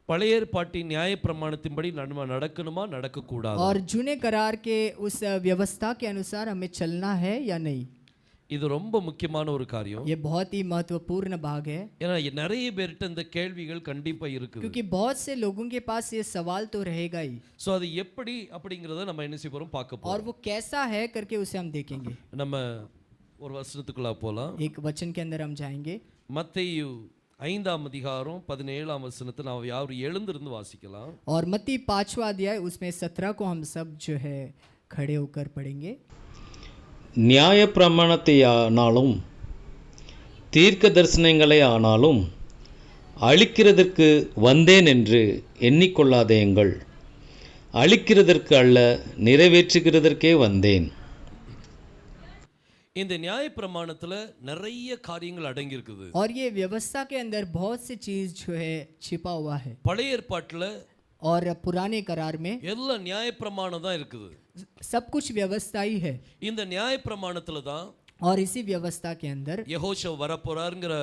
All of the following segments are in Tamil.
பழைய ஏற்பாட்டின் நியாயப்பிரமாணத்தின்படி நம்ம நடக்கணுமா நடக்கக்கூடாதா? और जूने करार के उस व्यवस्था के अनुसार हमें चलना है या नहीं। இது ரொம்ப முக்கியமான ஒரு காரியம். ये बहुत ही महत्वपूर्ण भाग है, ஏன்னா நிறைய பேர்கிட்ட இந்த கேள்விகள் கண்டிப்பா இருக்குது. क्योंकि बहुत से लोगों के पास ये सवाल तो रहेगा ही, சோ அது எப்படி அப்படிங்கறத நம்ம என்ன செய்ய போறோம் பார்க்க और போறோம். वो कैसा है करके उसे हम देखेंगे। நம்ம ஒரு வசனத்துக்குள்ள போலாம். एक वचन के अंदर हम जाएंगे। மத்தேயு 5ஆம் அதிகாரம் 17ஆம் வசனத்தை நாம் யாரும் எழுந்திருந்து வாசிக்கலாம். और मत्ती 5वां अध्याय उसमें 17 को हम सब जो है खड़े होकर पढ़ेंगे। நியாயப்பிரமாணத்தை ஆனாலும் தீர்க்க தரிசனங்களை ஆனாலும் அழிக்கிறதற்கு வந்தேன் என்று எண்ணிக்கொள்ளாதேங்கள், அழிக்கிறதற்கு அல்ல நிறைவேற்றுகிறதற்கே வந்தேன். இந்த நியாயப்பிரமாணத்துல நிறைய காரியங்கள் அடங்கி இருக்குது. और ये व्यवस्था के अंदर बहुत सी चीज जो है छिपा हुआ है। பழைய ஏற்பாட்டுல और पुराने करार में எல்லா நியாயப்பிரமாணம் தான் இருக்குது. सब कुछ व्यवस्था ही है, இந்த நியாயப்பிரமாணத்துல தான் और इसी व्यवस्था के अंदर யெகோஷுவ வரப்போறாருங்கிற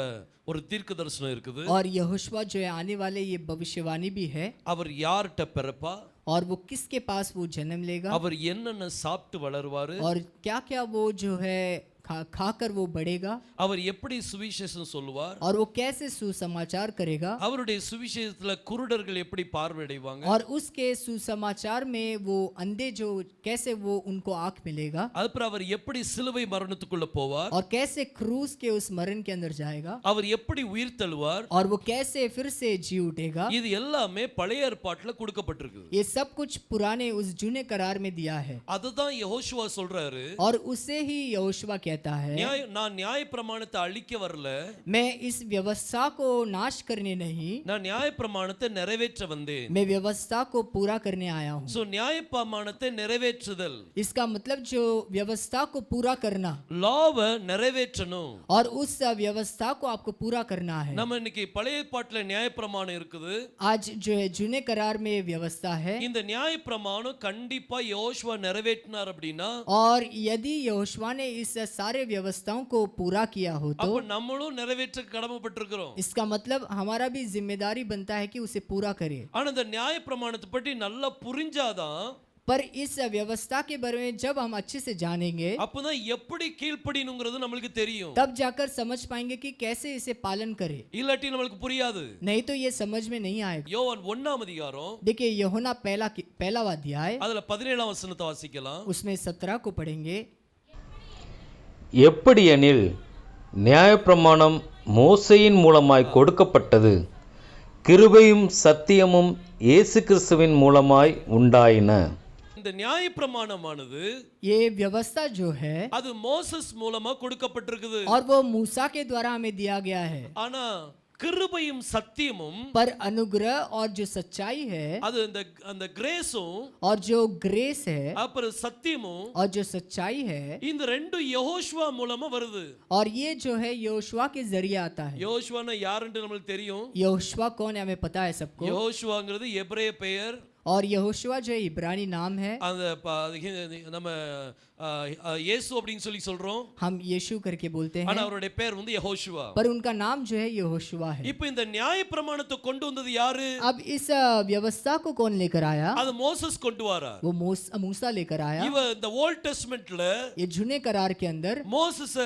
ஒரு தீர்க்க தரிசனம் இருக்குது. और यहोशुआ जो है आने वाले ये भविष्यवाणी भी है। அவர் யார்கிட்ட பிறப்பா, और वो किसके पास वो जन्म लेगा, அவர் என்னென்ன சாப்பிட்டு வளருவாரு, और क्या क्या वो जो है खाकर वो बढ़ेगा, அவர் எப்படி சுவிசேஷம் சொல்லுவார், और वो कैसे सुसमाचार करेगा, அவருடைய சுவிசேஷத்துல குருடர்கள் எப்படி பார்வையடைவாங்க, और उसके सुसमाचार में वो अंधे जो कैसे वो उनको आंख मिलेगा, அப்புறம் அவர் எப்படி சிலுவை மரணத்துக்குள்ள போவார், और कैसे क्रूस के उस मरण के अंदर जाएगा, அவர் எப்படி உயிர் தழுவார், और वो कैसे फिर से जी उठेगा। இது எல்லாமே பழைய ஏற்பாட்டுல கொடுக்கப்பட்டிருக்கு. ये सब कुछ पुराने उस जूने करार में दिया है, அதுதான் யெகோஷுவா சொல்றாரு. और उसे ही यहोशुआ कहता है, நான் நியாயப்பிரமாணத்தை அழிக்க வரல, मैं इस व्यवस्था को नाश करने नहीं, நான் நியாயப்பிரமாணத்தை நிறைவேற்ற வந்தேன். मैं व्यवस्था को पूरा करने आया हूँ। சோ நியாயப்பிரமாணத்தை நிறைவேற்றுதல், इसका मतलब जो व्यवस्था को पूरा करना, லாவை நிறைவேற்றணும். और उस व्यवस्था को आपको पूरा करना है। நம்ம இன்னைக்கு பழைய ஏற்பாட்டுல நியாயப்பிரமாணம் இருக்குது. आज जो है जूने करार में व्यवस्था है, இந்த நியாயப்பிரமாணம் கண்டிப்பா யோசுவா நிறைவேற்றினார் அப்படின்னா, और यदि यहोशुआ ने इस सारे व्यवस्थाओं को पूरा किया हो तो அப்ப நம்மளும் நிறைவேற்ற கடமைப்பட்டிருக்கிறோம். इसका मतलब हमारा भी जिम्मेदारी बनता है कि उसे पूरा करे। ஆனா இந்த நியாயப்பிரமாணத்தை பற்றி நல்லா புரிஞ்சாதான், पर इस व्यवस्था के बारे में जब हम अच्छे से जानेंगे, அப்பதான் எப்படி கீழ்ப்படியணுங்கிறது நம்மளுக்கு தெரியும். तब जाकर समझ पाएंगे कि कैसे इसे पालन करें, இல்லாட்டி நம்மளுக்கு புரியாது. नहीं तो ये समझ में नहीं आएगा। யோவான் 1ஆம் அதிகாரம் देखिए यूहन्ना पहला अध्याय அதுல 17ஆம் வசனத்தை வாசிக்கலாம். उसमें 17 को पढ़ेंगे। எப்படியெனில் நியாயப்பிரமாணம் மோசேயின் மூலமாய் கொடுக்கப்பட்டது, கிருபையும் சத்தியமும் இயேசு கிறிஸ்துவின் மூலமாய் உண்டாயின. இந்த நியாயப்பிரமாணமானது, ये व्यवस्था जो है, அது மோசஸ் மூலமா கொடுக்கப்பட்டிருக்குது. और वो मूसा के द्वारा हमें दिया गया है, ஆனா கிருபையும் சத்தியமும், पर अनुग्रह और जो सच्चाई है, அது அந்த கிரேஸும் और जो ग्रेस है, அப்புறம் சத்தியமும், और जो सच्चाई है, இந்த ரெண்டும் யெகோஷுவா மூலமா வருது. और ये जो है यहोशुआ के जरिए आता है। யோசுவானா யாருன்னு நம்மளுக்கு தெரியும். यहोशुआ कौन है हमें पता है सबको, யோசுவாங்கிறது எபிரேய பெயர். और यहोशुआ जो इब्रानी नाम है, அந்த நம்ம இயேசு அப்படின்னு சொல்லி சொல்றோம், हम यीशु करके बोलते ஆனா हैं, அவருடைய பேர் வந்து யெகோஷுவா. पर उनका नाम जो है यहोशुआ है। இப்போ இந்த நியாயப்பிரமாணத்தை கொண்டு வந்தது யாரு? अब इस व्यवस्था को कौन लेकर आया, அது மோசஸ் கொண்டு வரார். वो मूसा लेकर आया। இவ இந்த ஓல்ட் டெஸ்டமென்ட்ல ये जूने करार के अंदर மோசஸ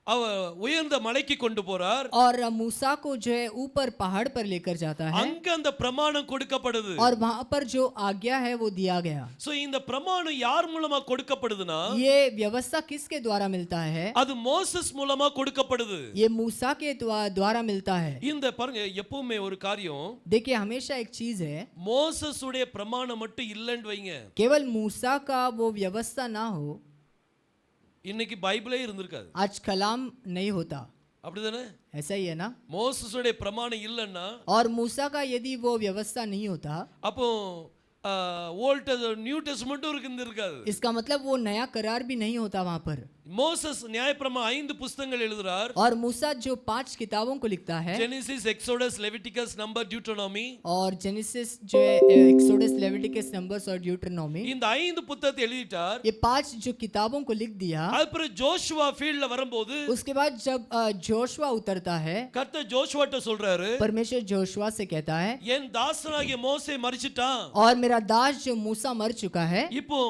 அவ உயர்ந்த மலைக்கு கொண்டு போறார், और मूसा को जो है ऊपर पहाड़ पर लेकर जाता है, அங்க அந்த பிரமாணம் கொடுக்கப்படுது. और वहां पर जो आज्ञा है वो दिया गया। சோ இந்த பிரமாணம் யார் மூலமா கொடுக்கப்படுதுன்னா, ये व्यवस्था किसके द्वारा मिलता है, அது மோசஸ் மூலமா கொடுக்கப்படுது. ये मूसा के द्वारा मिलता है। இந்த பாருங்க, எப்பவுமே ஒரு காரியம், देखिए हमेशा एक चीज है, மோசஸ் உடைய பிரமாணம் மட்டும் இல்லன்னு வைங்க, केवल मूसा का वो व्यवस्था ना हो, இன்னைக்கு பைபிளே இருந்திருக்காது. आज कलाम नहीं होता, அப்படிதானே? ऐसा ही है ना। மோசஸ் உடைய பிரமாணம் இல்லன்னா, और मूसा का यदि वो व्यवस्था नहीं होता, அப்போ ஓல்ட் நியூ டெஸ்டமென்ட்டும் இருக்காது. इसका मतलब वो नया करार भी नहीं होता वहां पर। மோசஸ் நியாயப்பிரமாணம் 5 புத்தகங்கள் எழுதுறார். और मूसा जो 5 किताबों को लिखता है, जेनेसिस, एक्सोडस, लेविटिकस, नंबर, ड्यूटोनॉमी. और जेनेसिस जो है एक्सोडस, लेविटिकस, नंबर्स और ड्यूटरनॉमी, இந்த 5 புத்தகத்தை எழுதிட்டார். ये 5 जो किताबों को लिख दिया. அப்புறம் ஜோஷுவா ஃபீல்ட்ல வரும்போது उसके बाद जब जोशुआ उतरता है, கர்த்தர் ஜோஷுவாட்ட சொல்றாரு, परमेश्वर जोशुआ से कहता है, என் தாசனாகிய மோசே மரிச்சிட்டான். और मेरा दास जो मूसा मर चुका है, இப்போ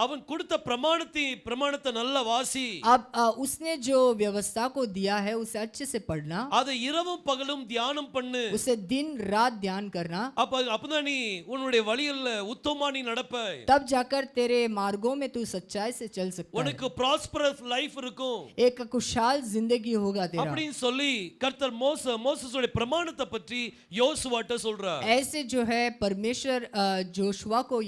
அவன் கொடுத்த பிரமாணத்தை நல்லா வாசி. अब उसने जो व्यवस्था को दिया है उसे अच्छे से पढ़ना, அதை இரவும் பகலும் தியானம் பண்ணு. उसे दिन रात ध्यान करना. அப்பதான் நீ உன்னுடைய வழியில உத்தமமா நீ நடப்ப. तब जाकर तेरे मार्गों में तू सच्चाई से चल सकता है, உனக்கு ப்ராஸ்பரஸ் லைஃப் இருக்கும். एक खुशहाल जिंदगी होगा तेरा. அப்படின்னு சொல்லி கர்த்தர் மோசஸோட பிரமாணத்தை பற்றி யோசுவாட்ட சொல்றார். ऐसे जो है परमेश्वर जोशुआ को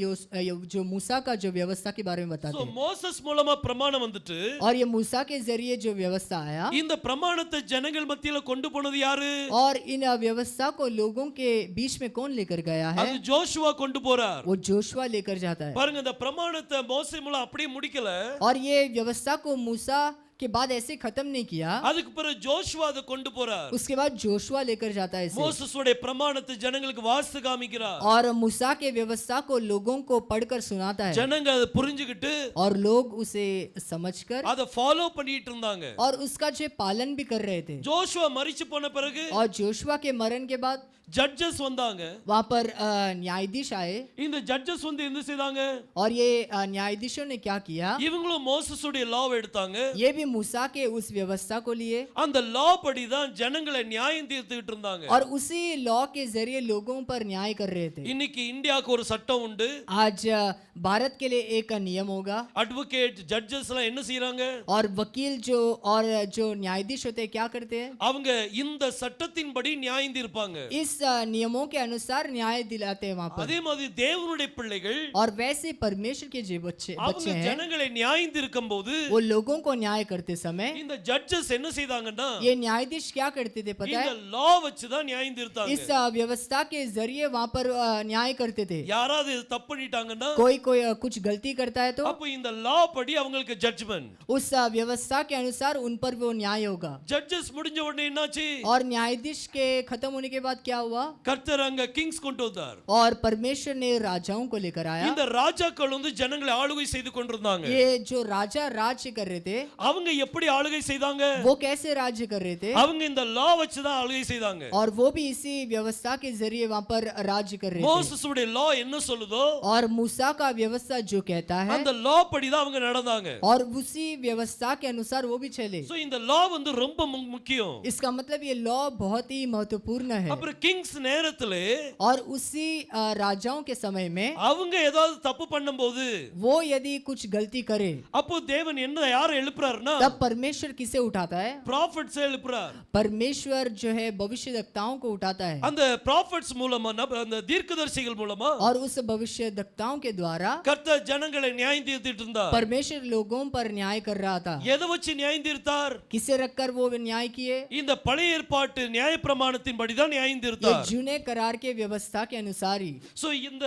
जो मूसा का जो व्यवस्था के बारे में बताते हैं. மோசஸ் மூலமா பிரமாணம் வந்துட்டு, और ये मूसा के जरिए जो व्यवस्था आया, இந்த பிரமாணத்தை ஜனங்கள் மத்தியில கொண்டு போனது யாரு? और इन व्यवस्था को लोगों के बीच में कौन लेकर गया है? அது ஜோஷுவா கொண்டு போறார். वो जोशुआ लेकर जाता है. பாருங்க, இந்த பிரமாணத்தை மோசே மூலம் அப்படியே முடிக்கல. और ये व्यवस्था को मूसा के बाद ऐसे खत्म नहीं किया, அதுக்கு பிறகு ஜோஷுவா அதை கொண்டு போறார். उसके बाद जोशुआ लेकर जाता है इसे. மோசஸோட பிரமாணத்தை ஜனங்களுக்கு வாசித்து காமிக்கிறார். और मूसा के व्यवस्था को लोगों को पढ़कर सुनाता है, ஜனங்க அதை புரிஞ்சுக்கிட்டு और लोग उसे समझकर அதை ஃபாலோ பண்ணிட்டு இருந்தாங்க. और उसका जो पालन भी कर रहे थे. ஜோஷுவா மரிச்சு போன பிறகு और जोशुआ के मरण के बाद ஜட்ஜஸ் வந்தாங்க. वहां पर न्यायाधीश आए, இந்த ஜட்ஜஸ் வந்து என்ன செய்தாங்க? और ये न्यायाधीशों ने क्या किया? இவங்களும் மோசஸோட லாவை எடுத்தாங்க. ये भी मूसा के उस व्यवस्था को लिए, அந்த லா படி தான் ஜனங்களை நியாயம் தீர்த்துக்கிட்டு இருந்தாங்க. और उसी लॉ के जरिए लोगों पर न्याय कर रहे थे. இன்னைக்கு இந்தியாவுக்கு ஒரு சட்டம் உண்டு. आज भारत के लिए एक नियम होगा, அட்வொகேட் ஜட்ஜஸ் எல்லாம் என்ன செய்றாங்க? और वकील जो न्यायाधीश होते हैं क्या करते हैं? அவங்க இந்த சட்டத்தின்படி நியாயம் தீர்ப்பாங்க. इस नियमों के अनुसार न्याय दिलाते हैं वहां पर. அதே மாதிரி தேவனுடைய பிள்ளைகள் और वैसे परमेश्वर के जो बच्चे அவங்க हैं, ஜனங்களை நியாயம் தீர்க்கும்போது वो लोगों को न्याय करते समय இந்த ஜட்ஜஸ் என்ன செய்தாங்கன்னா, ये न्यायाधीश क्या करते थे पता இந்த है? லா வச்சு தான் நியாயம் தீர்த்தாங்க. इस व्यवस्था के जरिए वहां पर न्याय करते थे. யாராவது தப்பு பண்ணிட்டாங்கன்னா, कोई कुछ गलती करता है तो அப்ப இந்த லா படி அவங்களுக்கு ஜட்ஜ்மென்ட். उस व्यवस्था के अनुसार उन पर वो न्याय होगा. ஜட்ஜஸ் முடிஞ்ச உடனே என்னாச்சு? और न्यायाधीश के खत्म होने के बाद क्या हुआ? கர்த்தர் அங்க கிங்ஸ் கொண்டு வந்தார். और परमेश्वर ने राजाओं को लेकर आया. இந்த ராஜாக்கள் வந்து ஜனங்களை ஆளுகை செய்து கொண்டிருந்தாங்க. ये जो राजा राज्य कर रहे थे, அவங்க எப்படி ஆளுகை செய்தாங்க? वो कैसे राज्य कर रहे थे? அவங்க இந்த லா வச்சு தான் ஆளுகை செய்தாங்க. और वो भी इसी व्यवस्था के जरिए वहां पर राज्य कर रहे थे. மோசஸோட லா என்ன சொல்லுதோ, और मूसा का व्यवस्था जो कहता है, அந்த லா படி தான் அவங்க நடந்தாங்க. और उसी व्यवस्था के अनुसार वो भी चले. சோ இந்த லா வந்து ரொம்ப முக்கியம். इसका मतलब ये लॉ बहुत ही महत्वपूर्ण है. அப்புறம் கிங்ஸ் நேரத்துல और उसी राजाओं के समय में அவங்க ஏதாவது தப்பு பண்ணும்போது, वो यदि कुछ गलती करे, அப்போ தேவன் என்ன யாரை எழுப்புறாருன்னா, तब परमेश्वर किसे उठाता है? ப்ராஃபட்ஸ் எழுப்புறார். परमेश्वर जो है भविष्यद्वक्ताओं को उठाता है. அந்த ப்ராஃபட்ஸ் மூலமா, அந்த தீர்க்கதரிசிகள் மூலமா और उस भविष्यद्वक्ताओं के द्वारा கர்த்தர் ஜனங்களை நியாயம் தீர்த்திட்டு இருந்தார். परमेश्वर लोगों पर न्याय कर रहा था. எதை வச்சு நியாயம் தீர்த்தார்? किसे रखकर वो न्याय किए? இந்த பழைய ஏற்பாட்டு நியாயப்பிரமாணத்தின்படி தான் நியாயம் ये தீர்த்தார். जूने करार के व्यवस्था के अनुसार ही. சோ இந்த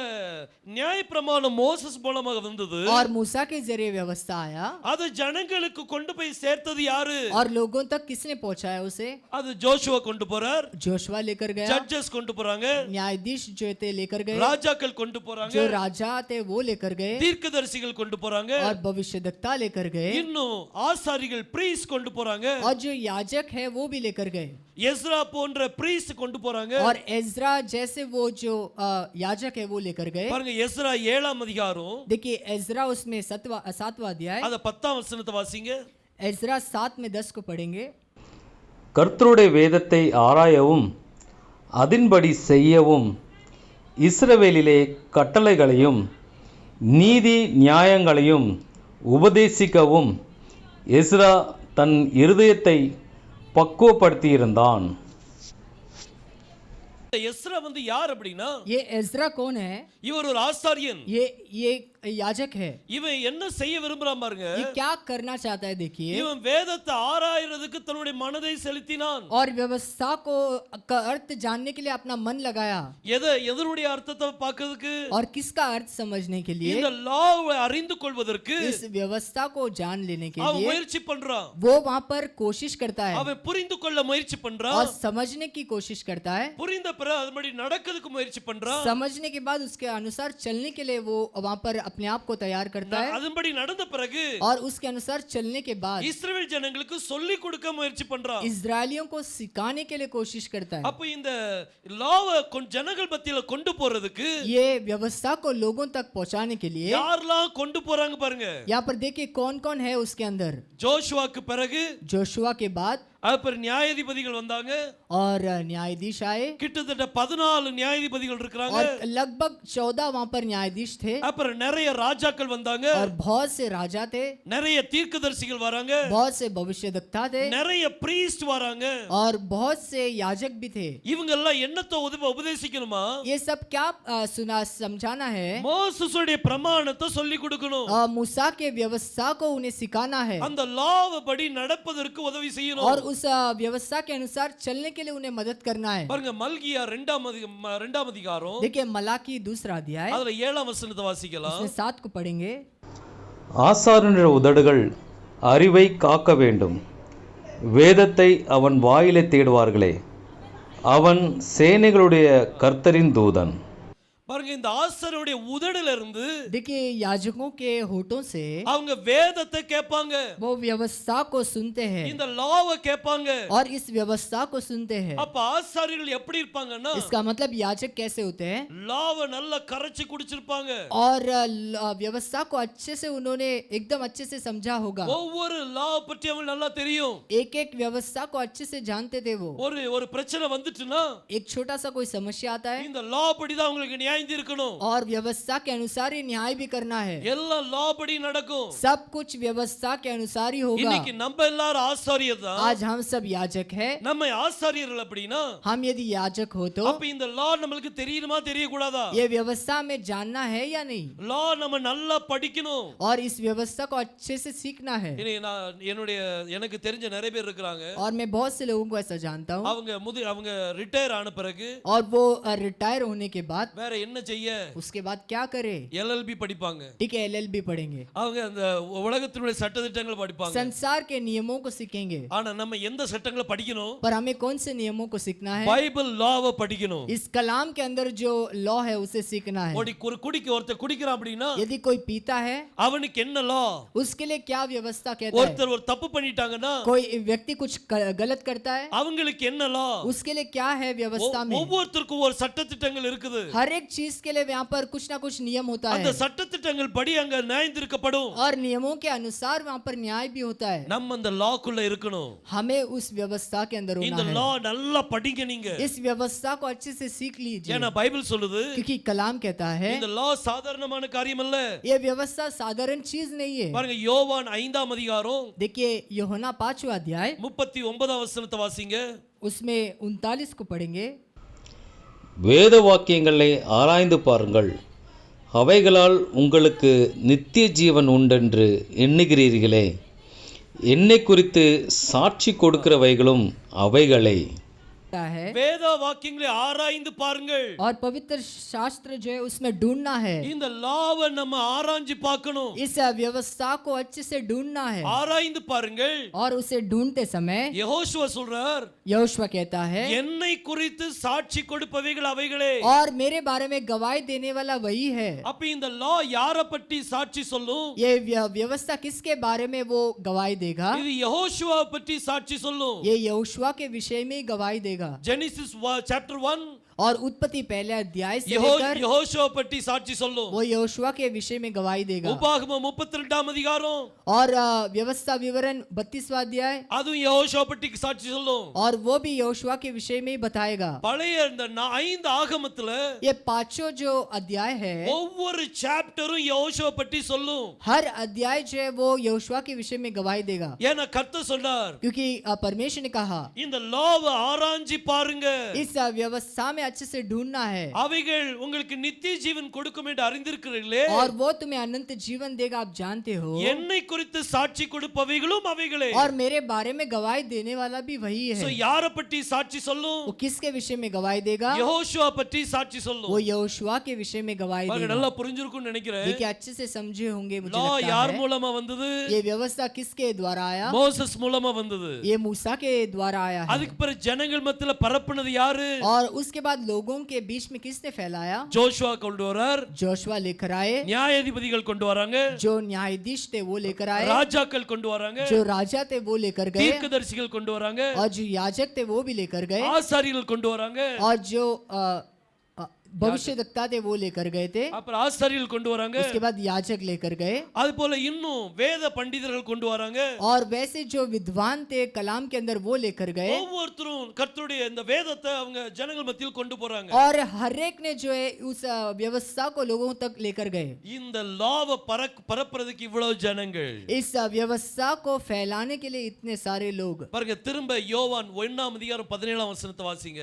நியாயப்பிரமாணம் மோசஸ் மூலமாக வந்தது. और मूसा के जरिए व्यवस्था आया. அது ஜனங்களுக்கு கொண்டு போய் சேர்த்தது யாரு? और लोगों तक किसने पहुंचाया उसे? அது ஜோஷுவா கொண்டு போறார். जोशुआ लेकर गया. ஜட்ஜஸ் கொண்டு போறாங்க. न्यायाधीश जो थे लेकर गए. ராஜாக்கள் கொண்டு போறாங்க. जो राजा थे वो लेकर गए. தீர்க்கதரிசிகள் கொண்டு போறாங்க. और भविष्यद्वक्ता लेकर गए. இன்னும் ஆசாரிகள் பிரீஸ்ட் கொண்டு போறாங்க. और जो याजक है वो भी लेकर गए. எஸ்ரா போன்ற பிரீஸ்ட் கொண்டு போறாங்க. और एज्रा जैसे वो जो याजक है वो लेकर गए. பாருங்க, எஸ்ரா 7ஆம் அதிகாரம், देखिए एज्रा उसमें 7वां अध्याय, அத 10ஆம் வசனத்தை வாசிங்க. एज्रा 7 में 10 को पढ़ेंगे. கர்த்தருடைய வேதத்தை ஆராயவும் அதின்படி செய்யவும் இஸ்ரவேலிலே கட்டளைகளையும் நீதி நியாயங்களையும் உபதேசிக்கவும் எஸ்ரா தன் இருதயத்தை பக்குவப்படுத்தியிருந்தான். எஸ்ரா வந்து யார் அப்படின்னா, ये एज्रा कौन है? இவர் ஒரு ஆசாரியன். ये याजक है, இவன் என்ன செய்ய விரும்புறான் பாருங்க. ये क्या करना चाहता है देखिए। இவன் வேதத்தை ஆராயறதுக்கு தன்னுடைய மனதை செலுத்தினான். और व्यवस्था को का अर्थ जानने के लिए अपना मन लगाया, எதனுடைய அர்த்தத்தை பார்க்கிறதுக்கு, और किसका अर्थ समझने के लिए, இந்த லாவை அறிந்து கொள்வதற்கு इस व्यवस्था को जान लेने के அவன் लिए முயற்சி பண்றான். वो वहां पर कोशिश करता है அவன் புரிந்து கொள்ள முயற்சி பண்றான். और समझने की कोशिश करता है। புரிந்த பிறகு அதன்படி நடக்கிறதுக்கு முயற்சி பண்றான். समझने के बाद उसके अनुसार चलने के लिए वो वहां पर अपने आप को तैयार करता है, அதன்படி நடந்த பிறகு और उसके अनुसार चलने के बाद இஸ்ரவேல் ஜனங்களுக்கு சொல்லி கொடுக்க முயற்சி பண்றான். इजरायलियों को सिखाने के लिए कोशिश करता है। அப்ப இந்த லாவை ஜனங்கள் மத்தியில கொண்டு போறதுக்கு ये व्यवस्था को लोगों तक पहुंचाने के लिए யாரெல்லாம் கொண்டு போறாங்க பாருங்க. यहाँ पर देखिए कौन कौन है उसके अंदर। ஜோஷுவாக்கு பிறகு जोशुआ के बाद அப்புறம் நியாயாதிபதிகள் வந்தாங்க. और न्यायाधीश आए, கிட்டத்தட்ட 14 நியாயாதிபதிகள் இருக்காங்க. और लगभग 14 वहां पर न्यायाधीश थे, அப்புறம் நிறைய ராஜாக்கள் வந்தாங்க. और बहुत से राजा थे, நிறைய தீர்க்கதரிசிகள் வராங்க. बहुत से भविष्यवक्ता थे, நிறைய பிரீஸ்ட் வராங்க. और बहुत से याजक भी थे। இவங்க எல்லாம் என்னத்தை உபதேசிக்கணுமா? ये सब क्या सुना समझाना है? மோசேசுடைய பிரமாணத்தை சொல்லி கொடுக்கணும். मूसा के व्यवस्था को उन्हें सिखाना है, அந்த லாவை படி நடப்பதற்கு உதவி செய்யணும். और उस व्यवस्था के अनुसार चलने के लिए उन्हें मदद करना है। பாருங்க மல்கியா 2ஆம் அதிகாரம் देखिए मलाकी 2 अध्याय, அதுல 7ஆம் வசனத்தை வாசிக்கலாம். उसमें 7 को पढ़ेंगे। ஆசாரியனுடைய உதடுகள் அறிவை காக்க வேண்டும், வேதத்தை அவன் வாயிலே தேடுவார்களே, அவன் சேனைகளுடைய கர்த்தரின் தூதன். பாருங்க இந்த ஆசாரியனுடைய உதடுல இருந்து देखिए याजकों के होठों से அவங்க வேதத்தை கேட்பாங்க. वो व्यवस्था को सुनते हैं, இந்த லாவை கேட்பாங்க. और इस व्यवस्था को सुनते हैं। அப்ப ஆசாரியர்கள் எப்படி இருப்பாங்கன்னா इसका मतलब याजक कैसे होते हैं? லாவை நல்லா கரைச்சு குடிச்சிருப்பாங்க. और व्यवस्था को अच्छे से उन्होंने एकदम अच्छे से समझा होगा, ஒவ்வொரு லாவை பற்றி அவங்களுக்கு நல்லா தெரியும். एक एक व्यवस्था को अच्छे से जानते थे वो। ஒரு பிரச்சனை வந்துட்டுனா एक छोटा सा कोई समस्या आता है, இந்த லா படி தான் உங்களுக்கு நியாயம் இருக்கணும். और व्यवस्था के अनुसार ही न्याय भी करना है, எல்லாம் லா படி நடக்கும். सब कुछ व्यवस्था के अनुसार ही होगा। இன்னைக்கு நம்ம எல்லாரும் ஆசாரியர் தான். आज हम सब याजक है, நம்ம ஆசாரியர்கள் அப்படினா हम यदि याजक हो तो அப்ப இந்த லா நமக்கு தெரியுமா தெரியக்கூடாதா? ये व्यवस्था में जानना है या नहीं, லா நம்ம நல்லா படிக்கணும். और इस व्यवस्था को अच्छे से सीखना है। எனக்கு தெரிஞ்ச நிறைய பேர் இருக்காங்க. और मैं बहुत से लोगों को ऐसा जानता हूँ, அவங்க ரிட்டையர் ஆன பிறகு और वो रिटायर होने के बाद வேற என்ன செய்ய उसके बाद क्या करे? LLB படிப்பாங்க. ठीक है, LLB पढ़ेंगे, அவங்க அந்த உலகத்தினுடைய சட்டதிட்டங்கள் படிப்பாங்க. संसार के नियमों को सीखेंगे। ஆனா நம்ம எந்த சட்டங்களை படிக்கணும்? पर हमें कौन से नियमों को सीखना है? பைபிள் லாவை படிக்கணும். इस कलाम के अंदर जो लॉ है उसे सीखना है। ஒரு ஒருத்தர் குடிக்கிறான் அப்படினா यदि कोई पीता है அவனுக்கு என்ன லா? उसके लिए क्या व्यवस्था कहता है? ஒருத்தர் ஒரு தப்பு பண்ணிட்டாங்கன்னா कोई व्यक्ति कुछ गलत करता है அவங்களுக்கு என்ன லா? उसके लिए क्या है व्यवस्था में? ஒவ்வொருத்தருக்கும் ஒரு சட்டதிட்டங்கள் இருக்குது. हर एक चीज के लिए यहाँ पर कुछ ना कुछ नियम होता அந்த है, சட்டதிட்டங்கள் படி அங்க நியாயந்திருக்கப்படும். और नियमों के अनुसार वहाँ पर न्याय भी होता है। நம்ம அந்த லாக்குள்ள இருக்கணும். हमें उस व्यवस्था के अंदर இந்த होना லா है। நல்லா படிங்க நீங்க. इस व्यवस्था को अच्छे से सीख लीजिए, ஏன்னா பைபிள் சொல்லுது क्योंकि कलाम कहता है இந்த லா சாதாரணமான காரியம் அல்ல. ये व्यवस्था साधारण चीज नहीं है। பாருங்க யோவான் 5ஆம் அதிகாரம் देखिए यूहन्ना 5वां अध्याय, 39ஆம் வசனத்தை வாசிங்க. उसमें 39 को पढ़ेंगे। வேத வாக்கியங்களை ஆராய்ந்து பாருங்கள், அவைகளால் உங்களுக்கு நித்திய ஜீவன் உண்டென்று எண்ணுகிறீர்களே, என்னை குறித்து சாட்சி கொடுக்கிறவைகளும் அவைகளே. है வேத வாக்கியங்களை ஆராய்ந்து பாருங்கள். और पवित्र शास्त्र जो है उसमें ढूंढना है। இந்த லாவை நம்ம ஆராய்ஞ்சு பார்க்கணும். इस व्यवस्था को अच्छे से ढूंढना है, ஆராய்ந்து பாருங்கள். और उसे ढूंढते समय யெகோஷுவா சொல்றார் यहोशुआ कहता है என்னை குறித்து சாட்சி கொடுப்பவைகள் அவைகளே. और मेरे बारे में गवाही देने वाला वही है। அப்ப இந்த லா யாரை பற்றி சாட்சி சொல்லும்? ये व्यवस्था किसके बारे में वो गवाही देगा? இது யெகோஷுவா பற்றி சாட்சி சொல்லும். ये यहोशुआ के विषय में ही गवाही देगा। Genesis chapter 1 और उत्पत्ति पहले अध्याय से लेकर யெகோஷுவா பற்றி சாட்சி சொல்லும். वो यहोशुआ के विषय में गवाही देगा। உபாகமம் 32ஆம் அதிகாரம் और व्यवस्था विवरण 32वां अध्याय, அதுவும் யெகோஷுவா பற்றி சாட்சி சொல்லும். और वो भी यहोशुआ के विषय में ही बताएगा। பழைய இந்த 5 ஆகமத்துல ये पांचों जो अध्याय है ஒவ்வொரு சாப்டரும் யெகோஷுவா பற்றி சொல்லும். हर अध्याय जो है वो यहोशुआ के विषय में गवाही देगा, ஏன்னா கர்த்தர் சொன்னார் क्योंकि परमेश्वर ने कहा இந்த லாவை ஆராய்ஞ்சு பாருங்க. इस व्यवस्था में हमें अच्छे से ढूंढना है அவைகள் உங்களுக்கு நித்திய ஜீவன் கொடுக்கும் என்று அறிந்திருக்கிறீர்களே. और वो तुम्हें अनंत जीवन देगा, आप जानते हो। என்னை குறித்து சாட்சி கொடுப்பவைகளும் அவைகளே. और मेरे बारे में गवाही देने वाला भी वही சோ है। யாரை பற்றி சாட்சி சொல்லும்? वो किसके विषय में गवाही देगा? யெகோஷுவா பற்றி சாட்சி वो சொல்லும். यहोशुआ के विषय में गवाही பாருங்க, देगा। நல்லா புரிஞ்சிருக்கும்னு நினைக்கிறேன். देखिए अच्छे से समझे होंगे, मुझे லா लगता யார் है। மூலமா வந்தது? ये व्यवस्था किसके द्वारा आया? மோசஸ் மூலமா வந்தது. ये मूसा के द्वारा आया है। அதுக்கு பிறகு ஜனங்கள் மத்தியில பரப்புனது யாரு? और उसके बाद लोगों के बीच में किसने फैलाया? ஜோஷுவா கொண்டு வரார். जोशुआ लेकर आए, நியாயாதிபதிகள் கொண்டு வராங்க. जो न्यायाधीश थे वो लेकर आए, ராஜாக்கள் கொண்டு வராங்க. जो राजा थे वो लेकर गए, தீர்க்கதரிசிகள் கொண்டு வராங்க. और जो याजक थे वो भी लेकर गए, ஆசாரியர்கள் கொண்டு வராங்க. और जो भविष्यवक्ता थे वो लेकर गए थे। அப்புறம் ஆசாரியர்கள் கொண்டு வராங்க. उसके बाद याजक लेकर गए, அது போல இன்னும் வேத பண்டிதர்கள் கொண்டு வராங்க. और वैसे जो विद्वान थे कलाम के अंदर वो लेकर गए, ஒவ்வொருத்தரும் கர்த்தருடைய இந்த வேதத்தை அவங்க ஜனங்கள் மத்தியில் கொண்டு போறாங்க. और हर एक ने जो है उस व्यवस्था को लोगों तक लेकर गए। இந்த லாவை பரப்புறதுக்கு இவ்வளவு ஜனங்கள். इस व्यवस्था को फैलाने के लिए इतने सारे लोग। பாருங்க, திரும்ப யோவான் 1 அதிகாரம் 17 வசனத்தை வாசிங்க.